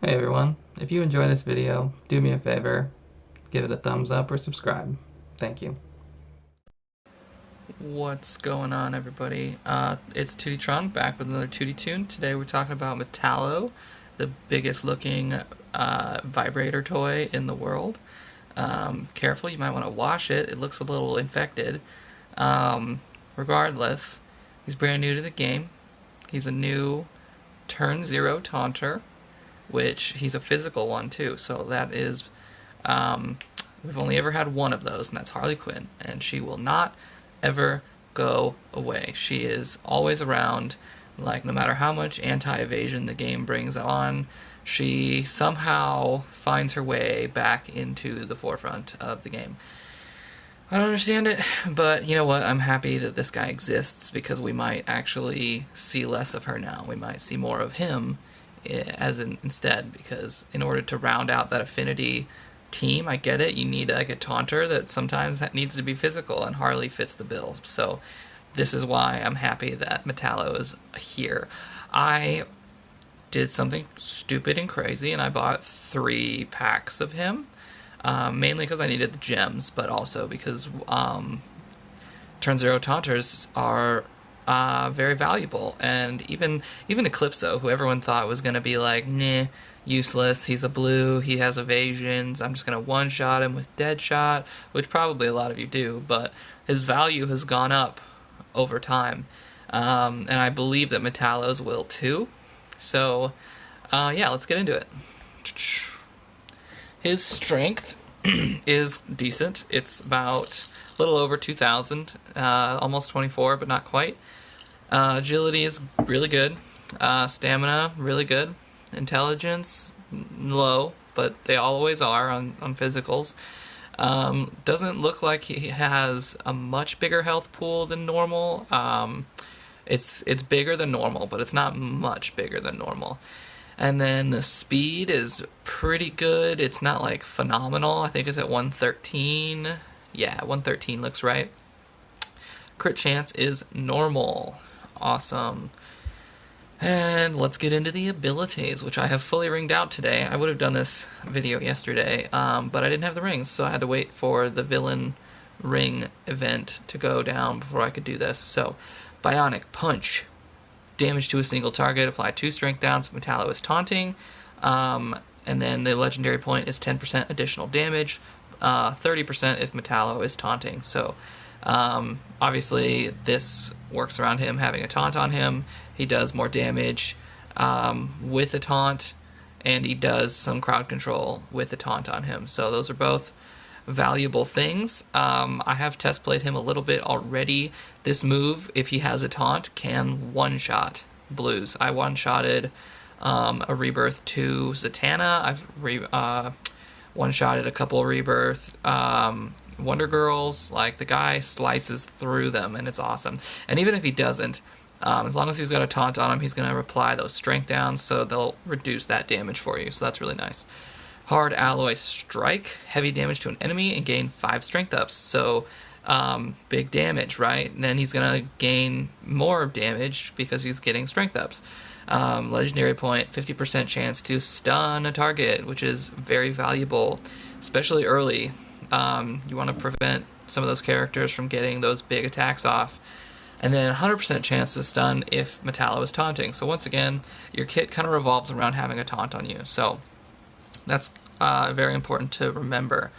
Hey everyone, if you enjoy this video, do me a favor, give it a thumbs up or subscribe. Thank you. What's going on, everybody? It's Tewty Tron back with another Tewty Toon. Today we're talking about Metallo, the biggest looking vibrator toy in the world. Careful, you might want to wash it. It looks a little infected. Regardless, he's brand new to the game. He's a new turn 0 taunter, which he's a physical one too. So that is, we've only ever had one of those, and that's Harley Quinn, and she will not ever go away. She is always around. Like, no matter how much anti-evasion the game brings on, she somehow finds her way back into the forefront of the game. I don't understand it, but you know what? I'm happy that this guy exists because we might actually see less of her now. We might see more of him instead, because in order to round out that affinity team, I get it, you need like a taunter that sometimes needs to be physical, and Harley fits the bill. So this is why I'm happy that Metallo is here. I did something stupid and crazy, and I bought 3 packs of him, mainly because I needed the gems, but also because turn 0 taunters are very valuable. And even Eclipso, who everyone thought was going to be like, nah, useless, he's a blue, he has evasions, I'm just going to one-shot him with Deadshot, which probably a lot of you do, but his value has gone up over time. And I believe that Metallo's will too. So, yeah, let's get into it. His strength is decent. It's about a little over 2,000, almost 24, but not quite. Agility is really good. Stamina, really good. Intelligence, low, but they always are on physicals. Doesn't look like he has a much bigger health pool than normal. It's bigger than normal, but it's not much bigger than normal. And then the speed is pretty good. It's not like phenomenal. I think it's at 113. Yeah, 113 looks right. Crit chance is normal. Awesome. And let's get into the abilities, which I have fully ringed out today. I would have done this video yesterday, but I didn't have the rings, so I had to wait for the villain ring event to go down before I could do this. So, Bionic Punch. Damage to a single target. Apply 2 strength downs if Metallo is taunting. And then the legendary point is 10% additional damage. 30% if Metallo is taunting. So, obviously, this works around him having a taunt on him. He does more damage with a taunt, and he does some crowd control with a taunt on him. So those are both valuable things. I have test played him a little bit already. This move, if he has a taunt, can one-shot blues. I one-shotted a Rebirth 2 Zatanna. I've one-shotted a couple of Rebirth Wonder Girls. Like, the guy slices through them, and it's awesome. And even if he doesn't, as long as he's got a taunt on him, he's going to apply those strength downs, so they'll reduce that damage for you. So that's really nice. Hard Alloy Strike, heavy damage to an enemy, and gain 5 strength ups. So, big damage, right? And then he's going to gain more damage because he's getting strength ups. Legendary point, 50% chance to stun a target, which is very valuable, especially early. You want to prevent some of those characters from getting those big attacks off. And then 100% chance to stun if Metallo is taunting. So once again, your kit kind of revolves around having a taunt on you. So that's very important to remember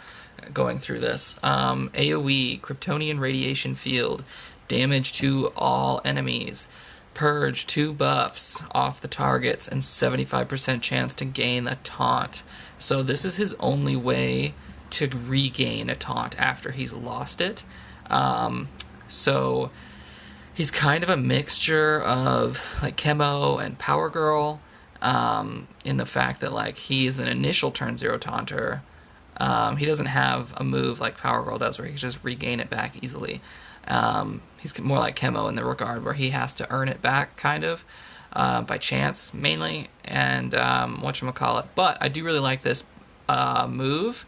going through this. AoE, Kryptonian Radiation Field, damage to all enemies. Purge 2 buffs off the targets and 75% chance to gain a taunt. So this is his only way to regain a taunt after he's lost it. So he's kind of a mixture of like Chemo and Power Girl, in the fact that, like, he's an initial turn 0 taunter. He doesn't have a move like Power Girl does where he can just regain it back easily. He's more like Chemo in the regard where he has to earn it back, kind of, by chance mainly, and whatchamacallit. But I do really like this move,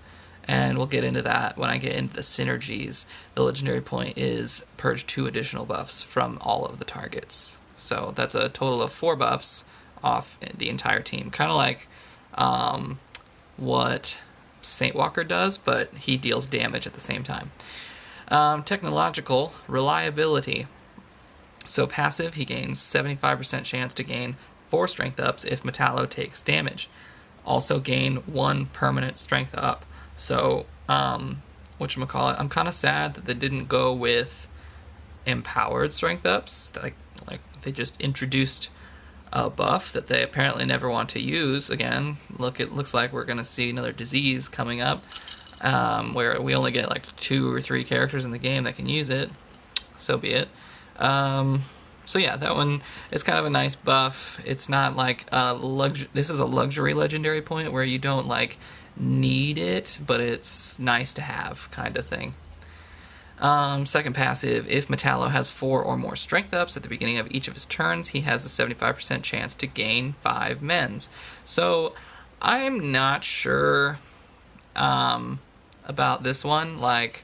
and we'll get into that when I get into the synergies. The legendary point is purge 2 additional buffs from all of the targets. So that's a total of 4 buffs off the entire team. Kind of like what Saint Walker does, but he deals damage at the same time. Technological reliability. So passive, he gains 75% chance to gain 4 strength ups if Metallo takes damage. Also gain 1 permanent strength up. So, whatchamacallit, I'm kind of sad that they didn't go with empowered strength ups. Like they just introduced a buff that they apparently never want to use again. It looks like we're going to see another disease coming up, where we only get like 2 or 3 characters in the game that can use it. So be it. So yeah, that one is kind of a nice buff. It's not like this is a luxury legendary point where you don't like need it, but it's nice to have kind of thing. Second passive, if Metallo has 4 or more strength ups at the beginning of each of his turns, he has a 75% chance to gain 5 mens. So I'm not sure about this one. Like,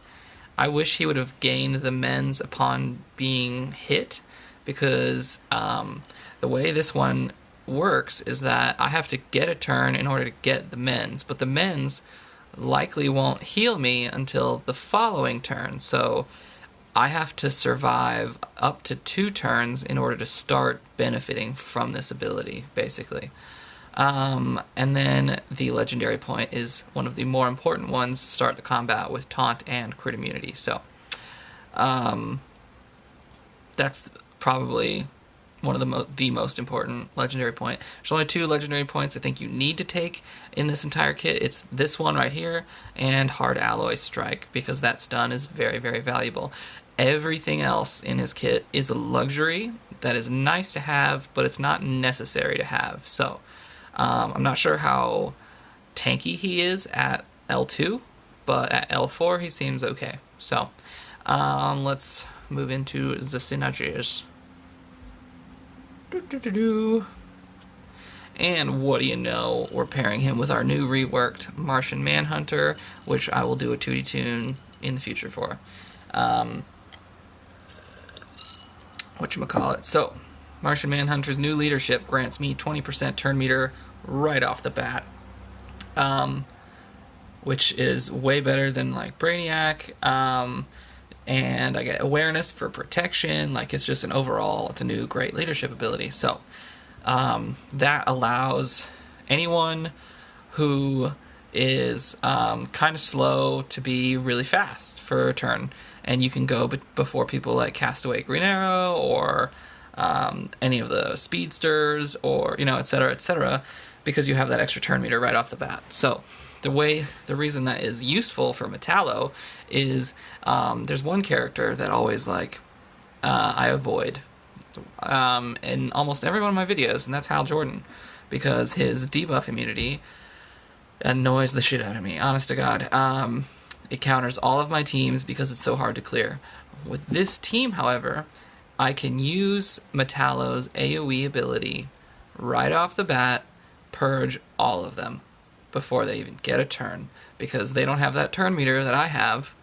I wish he would have gained the mens upon being hit, because the way this one works is that I have to get a turn in order to get the mens, but the mens likely won't heal me until the following turn, so I have to survive up to 2 turns in order to start benefiting from this ability, basically. And then the legendary point is one of the more important ones, start the combat with taunt and crit immunity. So that's probably one of the most important legendary point. There's only 2 legendary points I think you need to take in this entire kit. It's this one right here and Hard Alloy Strike, because that stun is very, very valuable. Everything else in his kit is a luxury that is nice to have, but it's not necessary to have. So I'm not sure how tanky he is at L2, but at L4 he seems okay. So let's move into the Synergies. And what do you know, we're pairing him with our new reworked Martian Manhunter, which I will do a Tewty Toon in the future for. Whatchamacallit. So, Martian Manhunter's new leadership grants me 20% turn meter right off the bat, which is way better than like Brainiac, and I get awareness for protection. Like, it's just it's a new great leadership ability. So that allows anyone who is kind of slow to be really fast for a turn, and you can go before people like Castaway Green Arrow or any of the speedsters, or etc., because you have that extra turn meter right off the bat. So the reason that is useful for Metallo is there's one character that always I avoid in almost every one of my videos, and that's Hal Jordan, because his debuff immunity annoys the shit out of me, honest to God. It counters all of my teams because it's so hard to clear. With this team, however, I can use Metallo's AoE ability right off the bat, purge all of them before they even get a turn, because they don't have that turn meter that I have,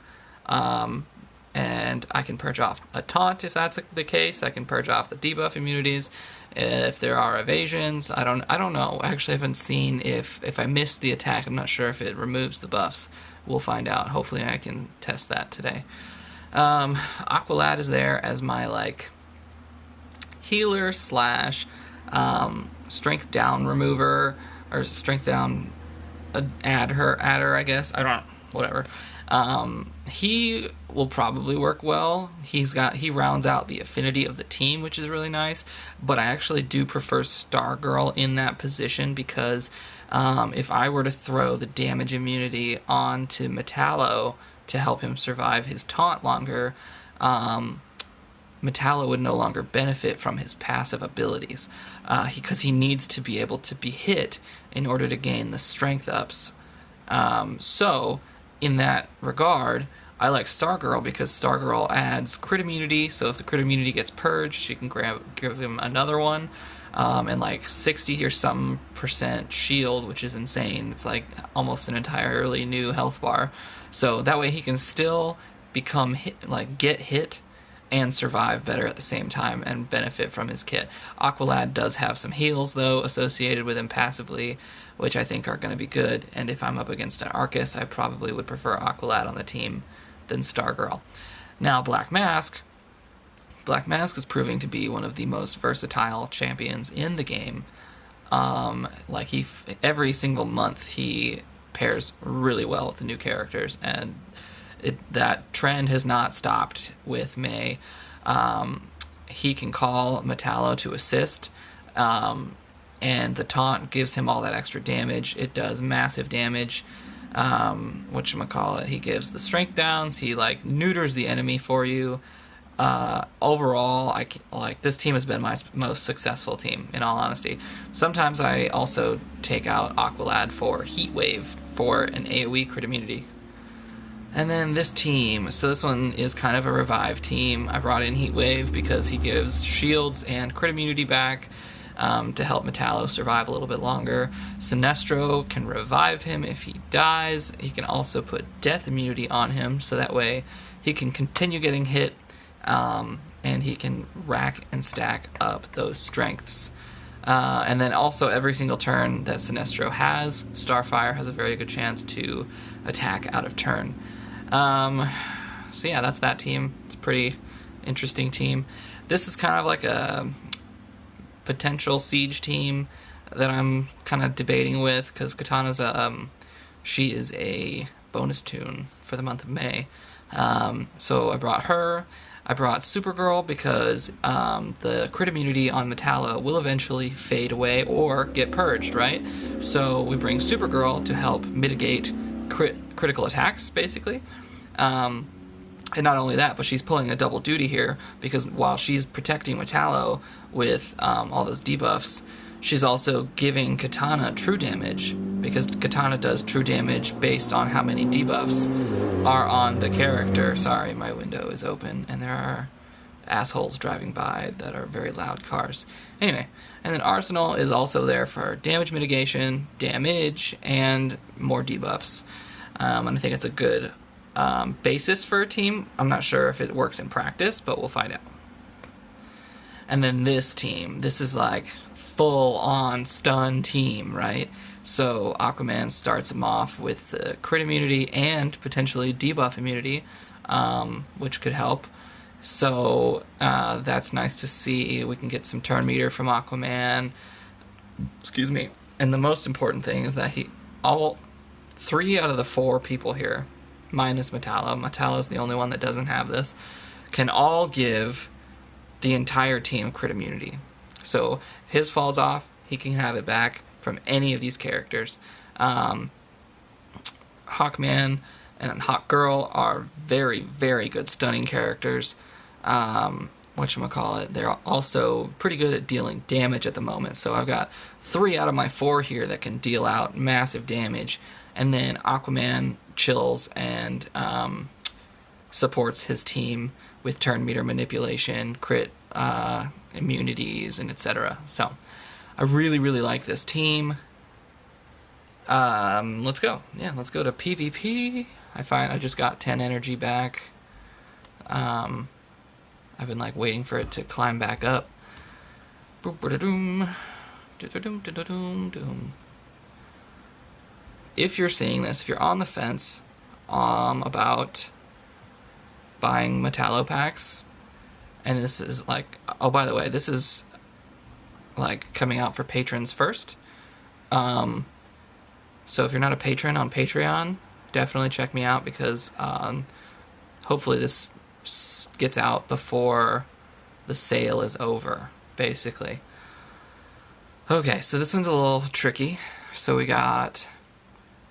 and I can purge off a taunt if that's the case. I can purge off the debuff immunities if there are evasions. I don't know. Actually, I haven't seen if I miss the attack. I'm not sure if it removes the buffs. We'll find out. Hopefully, I can test that today. Aqualad is there as my healer / strength down remover, or strength down adder, I guess. I don't know. Whatever. He will probably work well. He rounds out the affinity of the team, which is really nice. But I actually do prefer Stargirl in that position, because if I were to throw the damage immunity onto Metallo to help him survive his taunt longer, Metallo would no longer benefit from his passive abilities, because he needs to be able to be hit in order to gain the strength ups. So, in that regard, I like Stargirl, because Stargirl adds crit immunity, so if the crit immunity gets purged, she can give him another one, and 60 or some percent shield, which is insane. It's like almost an entirely new health bar. So that way he can still become hit, get hit, and survive better at the same time and benefit from his kit. Aqualad does have some heals, though, associated with him passively, which I think are going to be good, and if I'm up against an Arcus, I probably would prefer Aqualad on the team than Stargirl. Now, Black Mask is proving to be one of the most versatile champions in the game. Every single month he pairs really well with the new characters, and that trend has not stopped with May. He can call Metallo to assist, and the taunt gives him all that extra damage. It does massive damage. He gives the strength downs. He neuters the enemy for you. Overall, this team has been my most successful team, in all honesty. Sometimes I also take out Aqualad for Heat Wave for an AoE crit immunity. And then this team, so this one is kind of a revive team. I brought in Heat Wave because he gives shields and crit immunity back to help Metallo survive a little bit longer. Sinestro can revive him if he dies. He can also put death immunity on him, so that way he can continue getting hit, and he can rack and stack up those strengths. And then also every single turn that Sinestro has, Starfire has a very good chance to attack out of turn. So yeah, that's that team. It's a pretty interesting team. This is kind of like a potential siege team that I'm kind of debating with, because Katana's she is a bonus toon for the month of May. So I brought her. I brought Supergirl because the crit immunity on Metallo will eventually fade away or get purged, right? So we bring Supergirl to help mitigate critical attacks, basically. And not only that, but she's pulling a double duty here, because while she's protecting Metallo with all those debuffs, she's also giving Katana true damage, because Katana does true damage based on how many debuffs are on the character. Sorry, my window is open, and there are assholes driving by that are very loud cars. Anyway, and then Arsenal is also there for damage mitigation, damage, and more debuffs. And I think it's a good basis for a team. I'm not sure if it works in practice, but we'll find out. And then this team, this is like full-on stun team, right? So Aquaman starts him off with the crit immunity and potentially debuff immunity, which could help. So that's nice to see. We can get some turn meter from Aquaman. Excuse me. And the most important thing is that all 3 out of the 4 people here, minus Metallo is the only one that doesn't have this, can all give the entire team crit immunity. So if his falls off, he can have it back from any of these characters. Hawkman and Hawkgirl are very, very good stunning characters. They're also pretty good at dealing damage at the moment. So I've got 3 out of my 4 here that can deal out massive damage. And then Aquaman chills and supports his team with turn meter manipulation, crit immunities, and etc. So I really, really like this team. Let's go. Yeah, let's go to PvP. I just got 10 energy back. I've been waiting for it to climb back up. If you're seeing this, if you're on the fence about buying Metallo packs, and this is oh, by the way, this is coming out for patrons first. So if you're not a patron on Patreon, definitely check me out, because hopefully this gets out before the sale is over, basically. Okay, so this one's a little tricky. So we got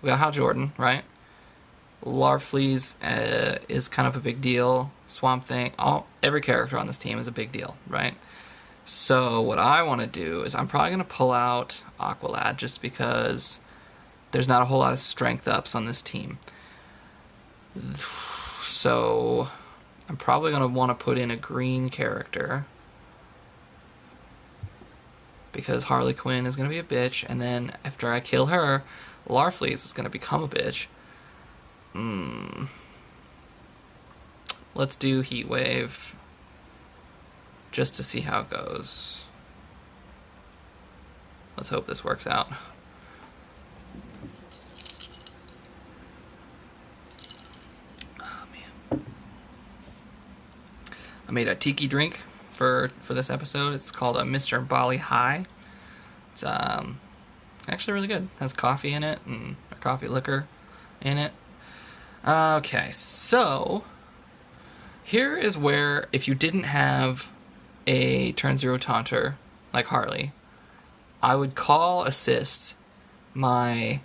Hal Jordan, right? Larfleeze is kind of a big deal. Swamp Thing, every character on this team is a big deal, right? So what I want to do is I'm probably going to pull out Aqualad, just because there's not a whole lot of strength ups on this team. So I'm probably going to want to put in a green character, because Harley Quinn is going to be a bitch, and then after I kill her, Larfleeze is going to become a bitch. Let's do Heat Wave. just to see how it goes. Let's hope this works out. Oh, man. I made a tiki drink for this episode. It's called a Mr. Bali High. It's actually really good. It has coffee in it and a coffee liquor in it. Okay, so here is where, if you didn't have a turn 0 taunter like Harley, I would call assist my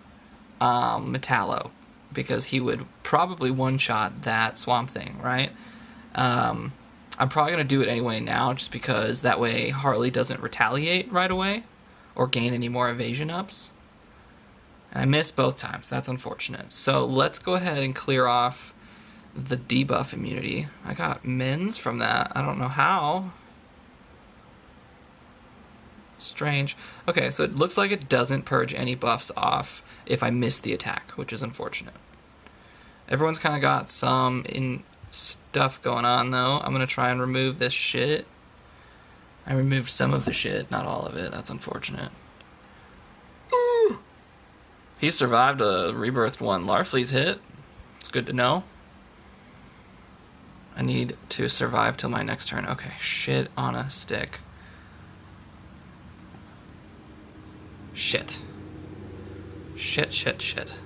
Metallo, because he would probably one-shot that Swamp Thing, right? I'm probably going to do it anyway now, just because that way Harley doesn't retaliate right away or gain any more evasion ups. And I missed both times. That's unfortunate. So let's go ahead and clear off the debuff immunity. I got mins from that. I don't know how. Strange. Okay, so it looks like it doesn't purge any buffs off if I miss the attack, which is unfortunate. Everyone's kind of got some stuff going on, though. I'm going to try and remove this shit. I removed some of the shit, not all of it. That's unfortunate. He survived a rebirthed one Larfleeze hit. It's good to know. I need to survive till my next turn. Okay, shit on a stick. Shit. Shit, shit, shit.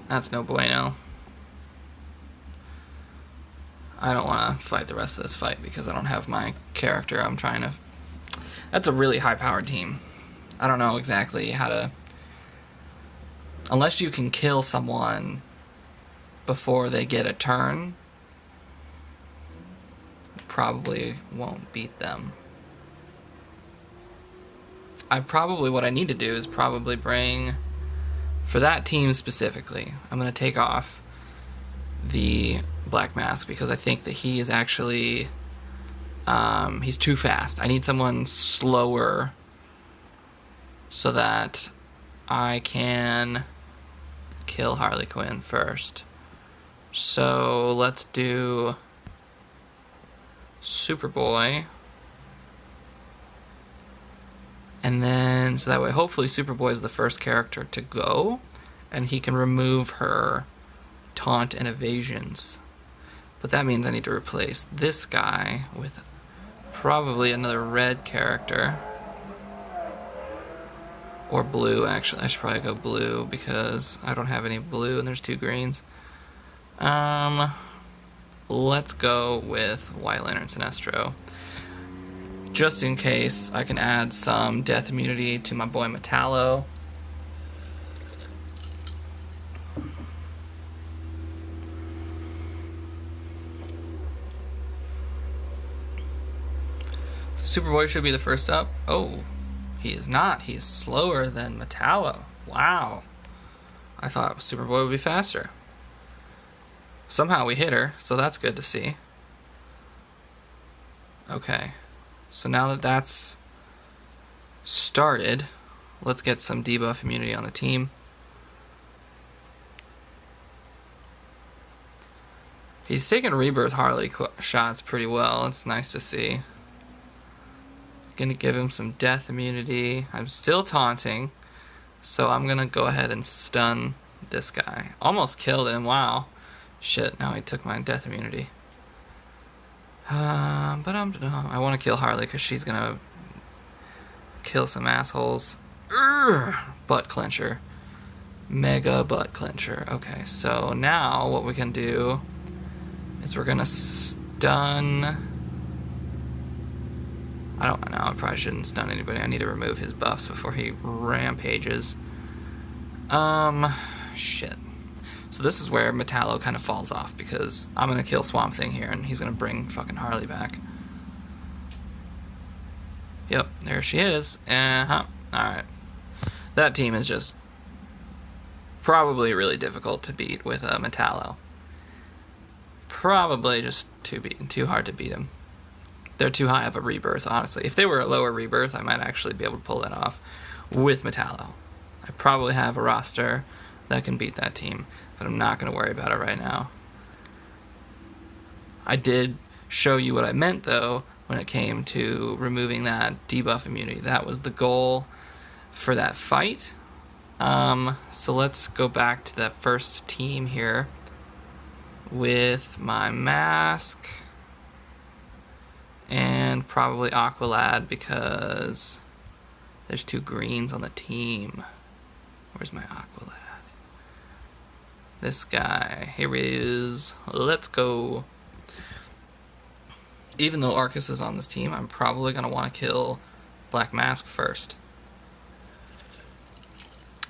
That's no bueno. I don't want to fight the rest of this fight because I don't have my character. I'm trying to... That's a really high-powered team. I don't know exactly how to... Unless you can kill someone before they get a turn, probably won't beat them. What I need to do is probably bring... For that team specifically, I'm going to take off the Black Mask because I think that he is actually... he's too fast. I need someone slower so that I can kill Harley Quinn first. So let's do Superboy. And then, so that way hopefully Superboy is the first character to go, and he can remove her taunt and evasions. But that means I need to replace this guy with probably another red character. Or blue, actually. I should probably go blue because I don't have any blue and there's 2 greens. Let's go with White Lantern Sinestro. Just in case, I can add some death immunity to my boy Metallo. So Superboy should be the first up. Oh, he is not. He is slower than Metallo. Wow. I thought Superboy would be faster. Somehow we hit her, so that's good to see. Okay. So now that that's started, let's get some debuff immunity on the team. He's taking Rebirth Harley shots pretty well. It's nice to see. Gonna give him some death immunity. I'm still taunting, so I'm gonna go ahead and stun this guy. Almost killed him, wow. Shit, now he took my death immunity. But I want to kill Harley because she's gonna kill some assholes. Urgh! Butt clencher. Mega butt clencher. Okay, so now what we can do is we're gonna stun... I don't know, I probably shouldn't stun anybody. I need to remove his buffs before he rampages. Shit. So this is where Metallo kind of falls off, because I'm going to kill Swamp Thing here, and he's going to bring fucking Harley back. Yep, there she is. Alright. That team is just probably really difficult to beat with Metallo. Probably just too hard to beat him. They're too high of a rebirth, honestly. If they were a lower rebirth, I might actually be able to pull that off with Metallo. I probably have a roster that can beat that team, but I'm not going to worry about it right now. I did show you what I meant, though, when it came to removing that debuff immunity. That was the goal for that fight. So let's go back to that first team here with my mask and probably Aqualad because there's 2 greens on the team. Where's my Aqualad? This guy. Here he is. Let's go. Even though Arcus is on this team, I'm probably going to want to kill Black Mask first.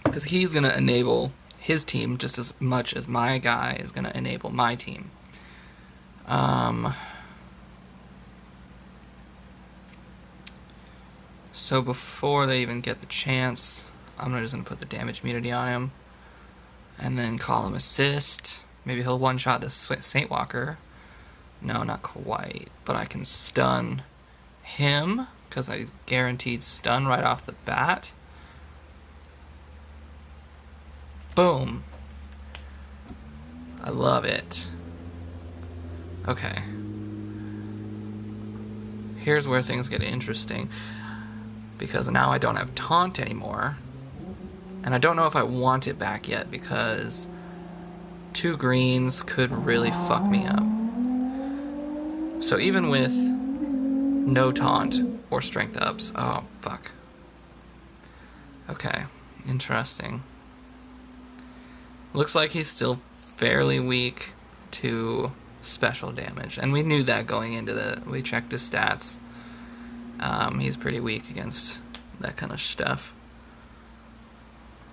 Because he's going to enable his team just as much as my guy is going to enable my team. So before they even get the chance, I'm just going to put the damage immunity on him. And then call him assist. Maybe he'll one-shot this Saint Walker. No, not quite. But I can stun him, because I guaranteed stun right off the bat. Boom. I love it. Okay. Here's where things get interesting. Because now I don't have taunt anymore. And I don't know if I want it back yet, because 2 greens could really fuck me up. So even with no taunt or strength ups... Oh, fuck. Okay, interesting. Looks like he's still fairly weak to special damage. And we knew that going into we checked his stats. He's pretty weak against that kind of stuff.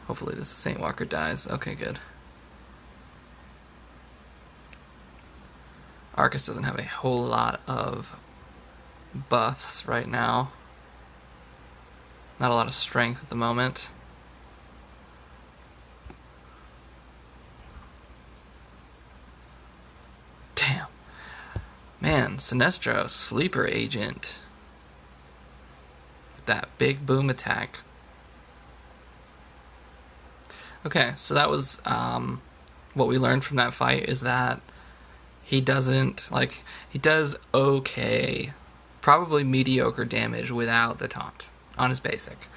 Hopefully this Saint Walker dies. Okay, good. Arcus doesn't have a whole lot of buffs right now. Not a lot of strength at the moment. Damn. Man, Sinestro, sleeper agent. That big boom attack. Okay, so that was what we learned from that fight, is that he doesn't, like, he does okay, probably mediocre damage without the taunt on his basic.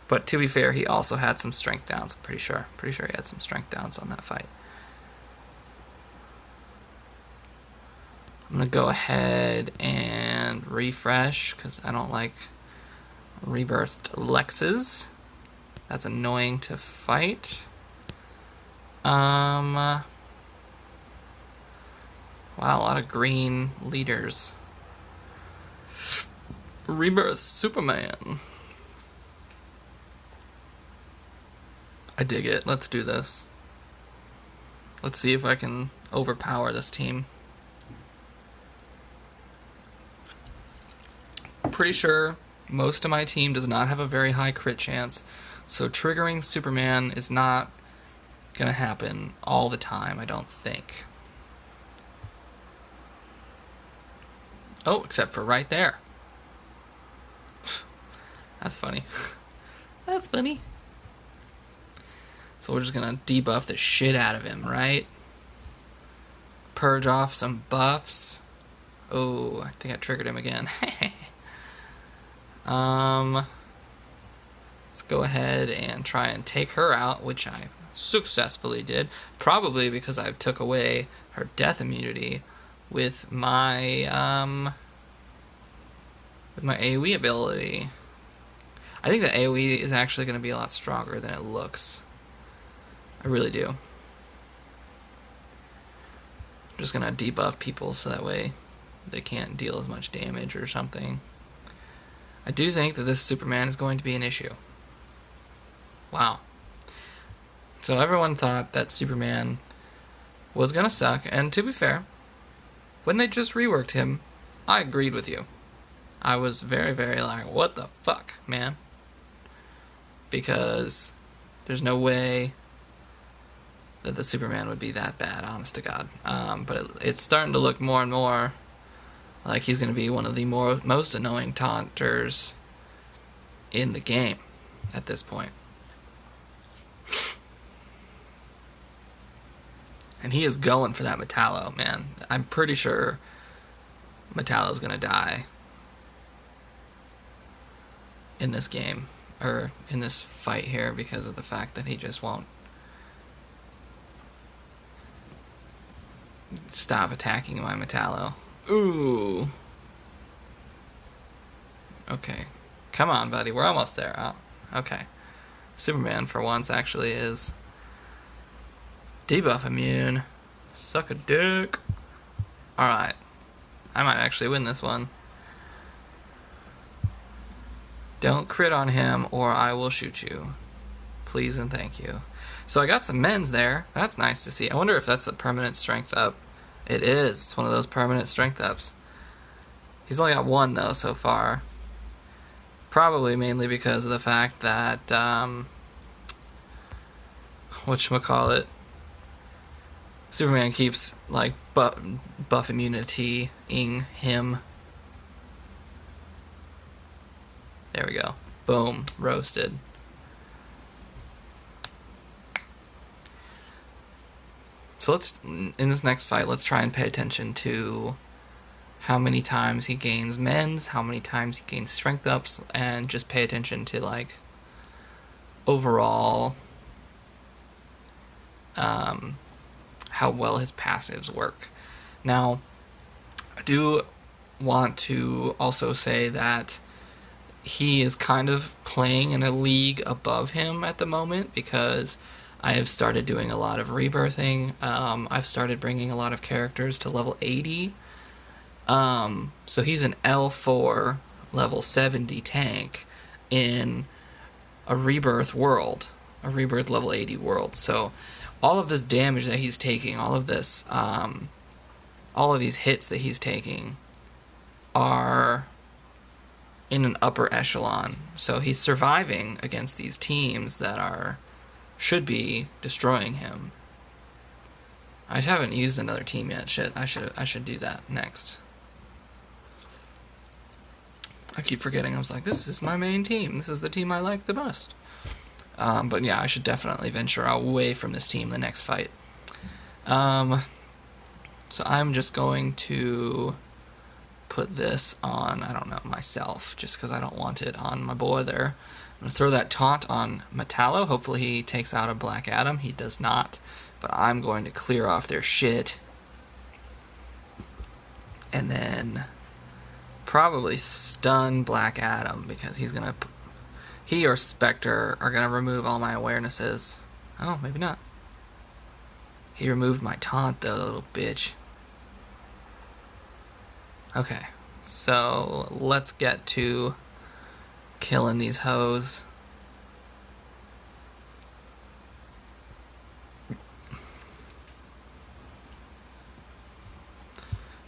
But to be fair, he also had some strength downs, pretty sure. Pretty sure he had some strength downs on that fight. I'm going to go ahead and refresh, because I don't like rebirthed Lexes. That's annoying to fight. Wow, a lot of green leaders. Rebirth Superman. I dig it. Let's do this. Let's see if I can overpower this team. Pretty sure most of my team does not have a very high crit chance, so triggering Superman is not gonna happen all the time, I don't think. Oh, except for right there. That's funny. That's funny. So we're just gonna debuff the shit out of him, right? Purge off some buffs. Oh, I think I triggered him again. Let's go ahead and try and take her out, which I successfully did. Probably because I took away her death immunity with my AoE ability. I think the AoE is actually going to be a lot stronger than it looks. I really do. I'm just going to debuff people so that way they can't deal as much damage or something. I do think that this Superman is going to be an issue. Wow. So everyone thought that Superman was going to suck, and to be fair, when they just reworked him, I agreed with you. I was very, very like, what the fuck, man? Because there's no way that the Superman would be that bad, honest to God. But it's starting to look more and more like he's going to be one of the most annoying taunters in the game at this point. And he is going for that Metallo, man. I'm pretty sure Metallo's gonna die in this game, or in this fight here, because of the fact that he just won't stop attacking my Metallo. Ooh. Okay. Come on, buddy. We're almost there. Oh, okay. Superman, for once, actually is debuff immune. Suck a dick. Alright. I might actually win this one. Don't crit on him or I will shoot you. Please and thank you. So I got some men's there. That's nice to see. I wonder if that's a permanent strength up. It is. It's one of those permanent strength ups. He's only got one, though, so far. Probably mainly because of the fact that, whatchamacallit, Superman keeps, like, buff immunity-ing him. There we go. Boom. Roasted. So let's, in this next fight, let's try and pay attention to how many times he gains men's, how many times he gains strength ups, and just pay attention to, like, overall, how well his passives work. Now, I do want to also say that he is kind of playing in a league above him at the moment, because I have started doing a lot of rebirthing. I've started bringing a lot of characters to level 80. So he's an L4 level 70 tank in a rebirth world, a rebirth level 80 world. So all of this damage that he's taking, all of this, all of these hits that he's taking are in an upper echelon. So he's surviving against these teams that should be destroying him. I haven't used another team yet. Shit, I should do that next. I keep forgetting. I was like, this is my main team. This is the team I like the most. But yeah, I should definitely venture away from this team the next fight. So I'm just going to put this on, I don't know, myself, just because I don't want it on my boy there. I'm going to throw that taunt on Metallo. Hopefully he takes out a Black Adam. He does not. But I'm going to clear off their shit. And then probably stun Black Adam, because he or Spectre are going to remove all my awarenesses. Oh, maybe not. He removed my taunt, though, little bitch. Okay, so let's get to killing these hoes.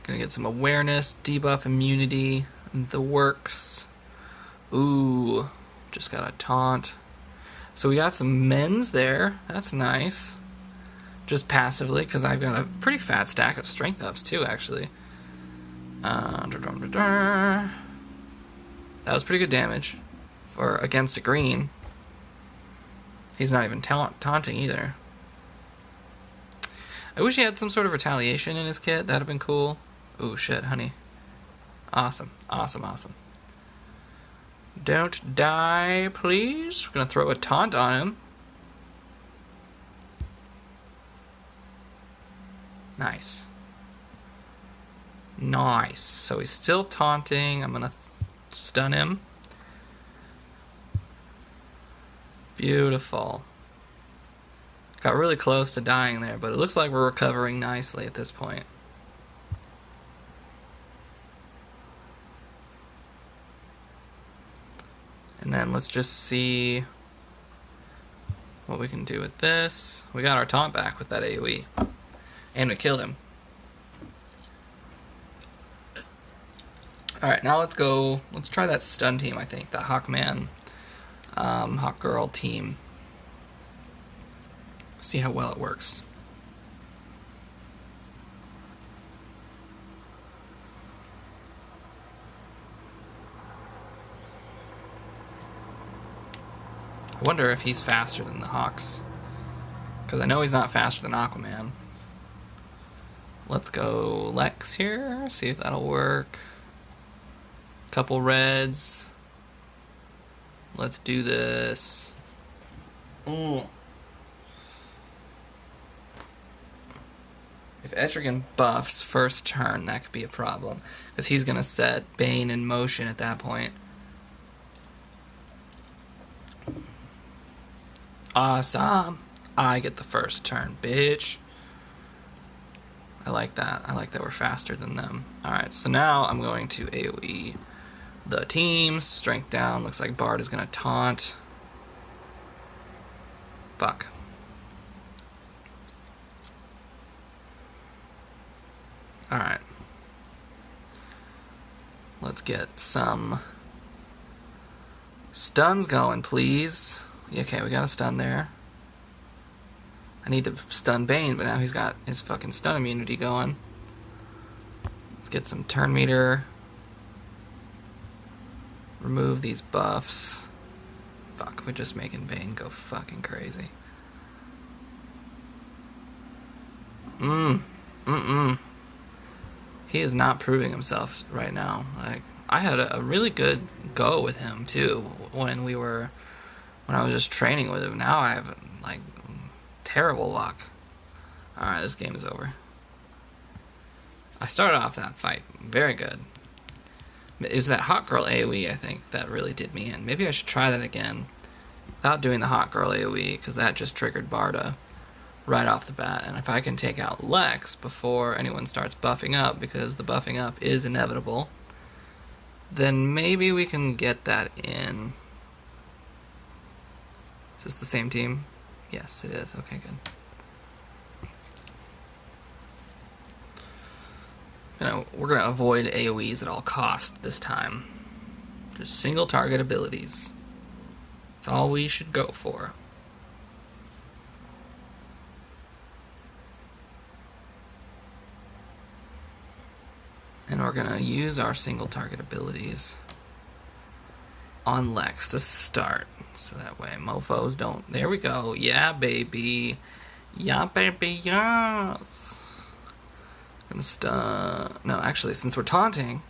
Gonna get some awareness, debuff immunity, the works. Ooh, just got a taunt. So we got some men's there. That's nice. Just passively, because I've got a pretty fat stack of strength ups too, actually. That was pretty good damage for against a green. He's not even taunting either. I wish he had some sort of retaliation in his kit. That'd have been cool. Ooh, shit, honey. Awesome, awesome, awesome. Don't die, please. We're gonna throw a taunt on him. Nice. Nice. So he's still taunting. I'm gonna stun him. Beautiful. Got really close to dying there, but it looks like we're recovering nicely at this point. And then let's just see what we can do with this. We got our taunt back with that AoE. And we killed him. Alright, now let's go. Let's try that stun team, I think. The Hawkman, Hawkgirl team. See how well it works. I wonder if he's faster than the Hawks. Because I know he's not faster than Aquaman. Let's go Lex here. See if that'll work. Couple reds. Let's do this. Ooh. If Etrigan buffs first turn, that could be a problem. Because he's going to set Bane in motion at that point. Awesome. I get the first turn, bitch. I like that. I like that we're faster than them. Alright, so now I'm going to AoE the team. Strength down. Looks like Bard is going to taunt. Fuck. Alright. Let's get some stuns going, please. Okay, we got a stun there. I need to stun Bane, but now he's got his fucking stun immunity going. Let's get some turn meter. Remove these buffs. Fuck, we're just making Bane go fucking crazy. He is not proving himself right now. Like, I had a really good go with him too when I was just training with him. Now I have like terrible luck. Alright, this game is over. I started off that fight very good. It was that hot girl AoE, I think, that really did me in. Maybe I should try that again without doing the hot girl AoE, because that just triggered Barda right off the bat. And if I can take out Lex before anyone starts buffing up, because the buffing up is inevitable, then maybe we can get that in. Is this the same team? Yes, it is. Okay, good. We're going to avoid AoEs at all costs this time. Just single target abilities. That's all we should go for. And we're going to use our single target abilities on Lex to start. So that way mofos don't... There we go. Yeah, baby. Yeah, baby, yes. Gonna stun... No, actually, since we're taunting,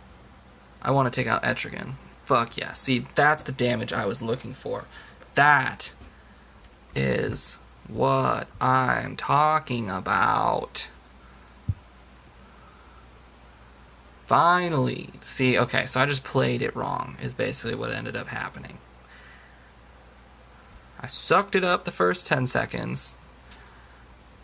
I want to take out Etrigan. Fuck yeah. See, that's the damage I was looking for. That is what I'm talking about. Finally. See, okay, so I just played it wrong, is basically what ended up happening. I sucked it up the first 10 seconds.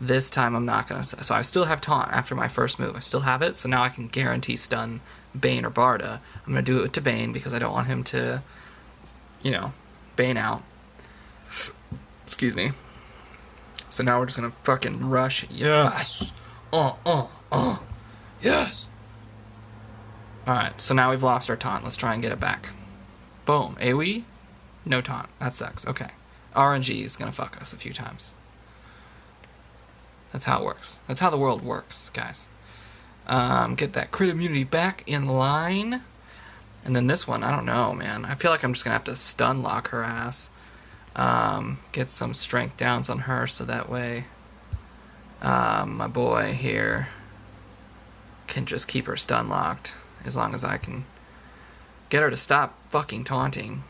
This time I'm not going to... So I still have taunt after my first move. I still have it, so now I can guarantee stun Bane or Barda. I'm going to do it to Bane because I don't want him to, you know, Bane out. Excuse me. So now we're just going to fucking rush. Yes! Yes! Alright, so now we've lost our taunt. Let's try and get it back. Boom. AoE? No taunt. That sucks. Okay. RNG is going to fuck us a few times. That's how it works. That's how the world works, guys. Get that crit immunity back in line. And then this one, I don't know, man. I feel like I'm just going to have to stun lock her ass. Get some strength downs on her so that way my boy here can just keep her stun locked. As long as I can get her to stop fucking taunting.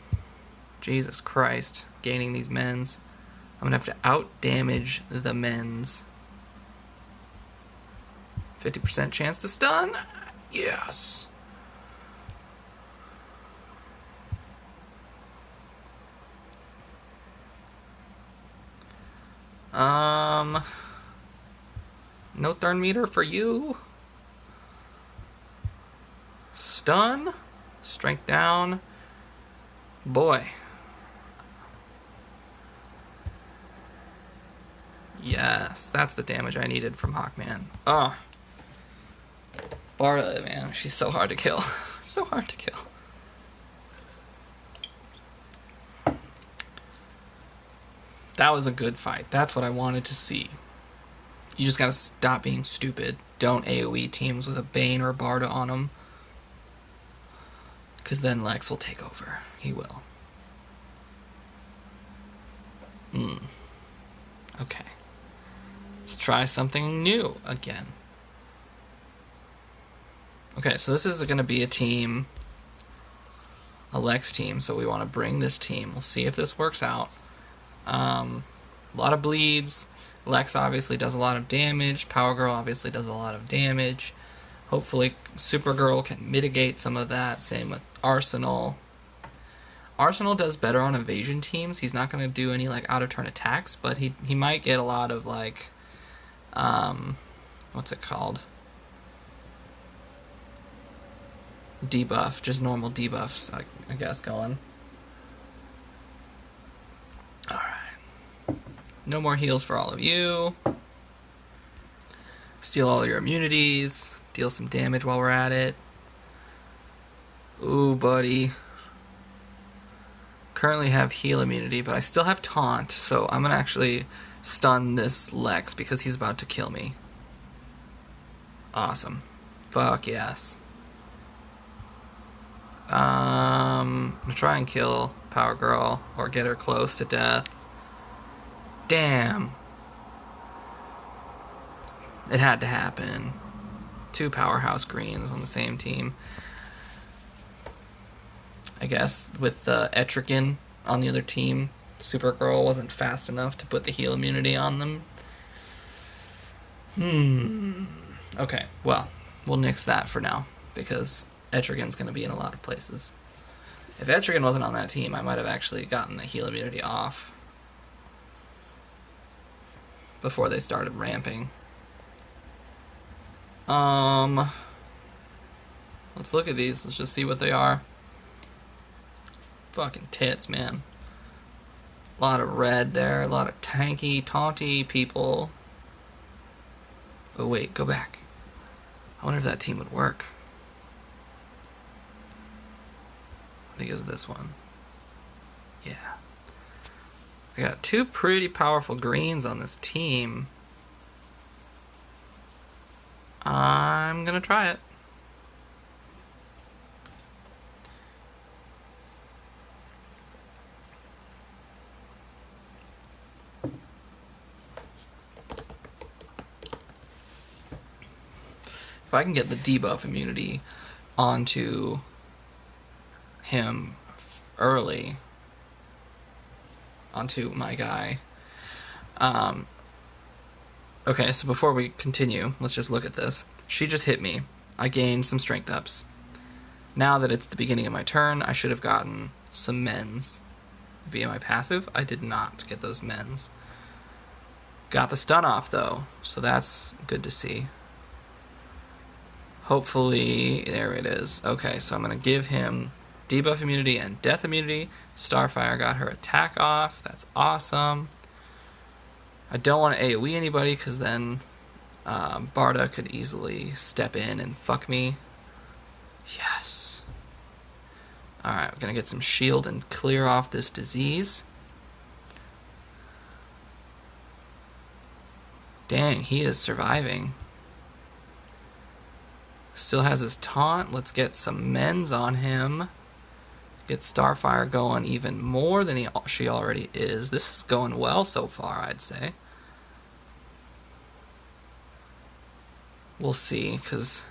Jesus Christ. Gaining these mens. I'm going to have to out-damage the mens. 50% chance to stun? Yes. No turn meter for you. Stun. Strength down. Boy. Yes, that's the damage I needed from Hawkman. Oh. Barda, man, she's so hard to kill. So hard to kill. That was a good fight. That's what I wanted to see. You just gotta stop being stupid. Don't AoE teams with a Bane or a Barda on them. Because then Lex will take over. He will. Okay. Let's try something new again. Okay, so this is going to be a team, a Lex team, so we want to bring this team. We'll see if this works out. A lot of bleeds. Lex obviously does a lot of damage. Power Girl obviously does a lot of damage. Hopefully Supergirl can mitigate some of that. Same with Arsenal. Arsenal does better on evasion teams. He's not going to do any like out of turn attacks, but he might get a lot of like what's it called? Debuff, just normal debuffs, I guess, going. Alright. No more heals for all of you. Steal all your immunities. Deal some damage while we're at it. Ooh, buddy. Currently have heal immunity, but I still have taunt, so I'm gonna actually stun this Lex because he's about to kill me. Awesome. Fuck yes. I'm gonna try and kill Power Girl or get her close to death. Damn. It had to happen. 2 powerhouse greens on the same team. I guess with the Etrigan on the other team, Supergirl wasn't fast enough to put the heal immunity on them. Okay, well, we'll nix that for now, because Etrigan's going to be in a lot of places. If Etrigan wasn't on that team, I might have actually gotten the heal immunity off before they started ramping. Let's look at these. Let's just see what they are. Fucking tits, man. A lot of red there. A lot of tanky, taunty people. Oh, wait. Go back. I wonder if that team would work. I think it was this one. Yeah. I got 2 pretty powerful greens on this team. I'm gonna try it. If I can get the debuff immunity onto him early, onto my guy. Okay, so before we continue, let's just look at this. She just hit me. I gained some strength ups. Now that it's the beginning of my turn, I should have gotten some mends. Via my passive, I did not get those mends. Got the stun off, though, so that's good to see. Hopefully, there it is. Okay, so I'm going to give him debuff immunity and death immunity. Starfire got her attack off. That's awesome. I don't want to AoE anybody, because then Barda could easily step in and fuck me. Yes. Alright, we're going to get some shield and clear off this disease. Dang, he is surviving. Still has his taunt. Let's get some mends on him. Get Starfire going even more than she already is. This is going well so far, I'd say. We'll see, because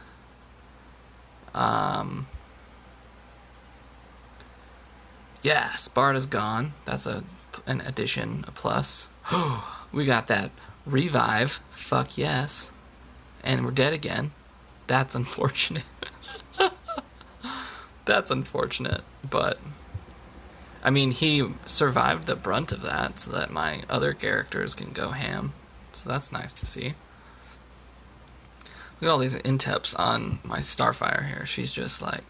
yeah, Sparta's gone. That's an addition, a plus. We got that revive. Fuck yes. And we're dead again. That's unfortunate. That's unfortunate, but I mean, he survived the brunt of that so that my other characters can go ham. So that's nice to see. Look at all these inteps on my Starfire here. She's just like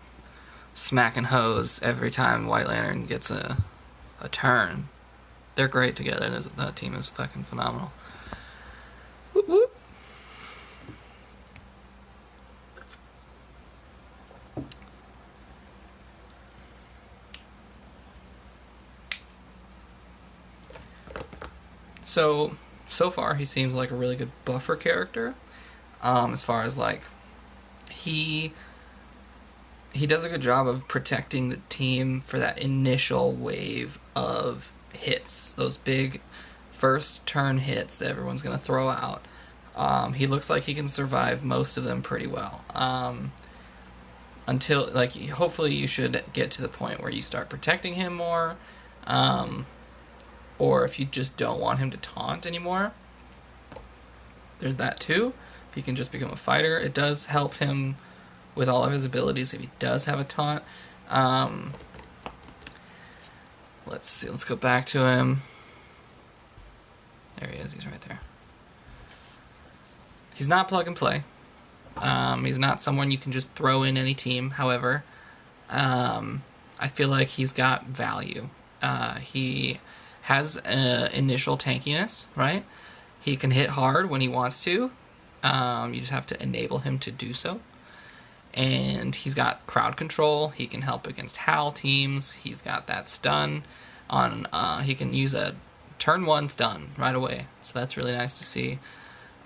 smacking hoes every time White Lantern gets a turn. They're great together. That team is fucking phenomenal. Whoop whoop. So far he seems like a really good buffer character. As far as like he does a good job of protecting the team for that initial wave of hits, those big first turn hits that everyone's gonna throw out. He looks like he can survive most of them pretty well. until, like, hopefully you should get to the point where you start protecting him more, or if you just don't want him to taunt anymore, there's that too. He can just become a fighter. It does help him with all of his abilities if he does have a taunt. Let's see, let's go back to him. There he is, he's right there. He's not plug and play. He's not someone you can just throw in any team. However, I feel like he's got value. He has initial tankiness, right? He can hit hard when he wants to. You just have to enable him to do so. And he's got crowd control. He can help against HAL teams. He's got that stun on. He can use a turn 1 stun right away. So that's really nice to see.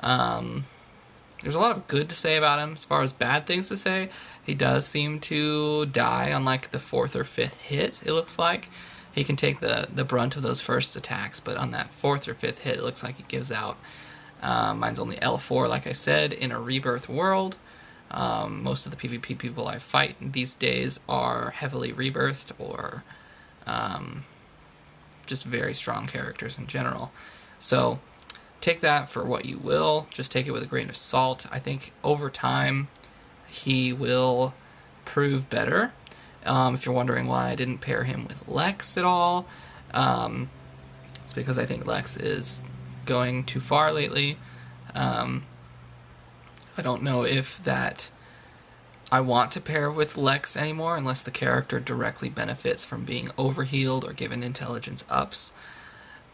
There's a lot of good to say about him. As far as bad things to say, he does seem to die on like the 4th or 5th hit, it looks like. He can take the brunt of those first attacks, but on that 4th or 5th hit, it looks like he gives out. Mine's only L4, like I said, in a rebirth world. Most of the PvP people I fight these days are heavily rebirthed or just very strong characters in general. So take that for what you will. Just take it with a grain of salt. I think over time he will prove better. If you're wondering why I didn't pair him with Lex at all, it's because I think Lex is going too far lately. I don't know if that I want to pair with Lex anymore unless the character directly benefits from being overhealed or given intelligence ups.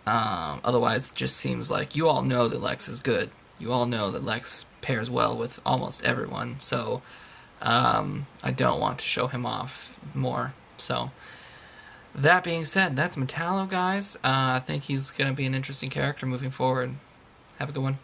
Otherwise, it just seems like you all know that Lex is good. You all know that Lex pairs well with almost everyone, so I don't want to show him off more. So, that being said, that's Metallo, guys. I think he's going to be an interesting character moving forward. Have a good one.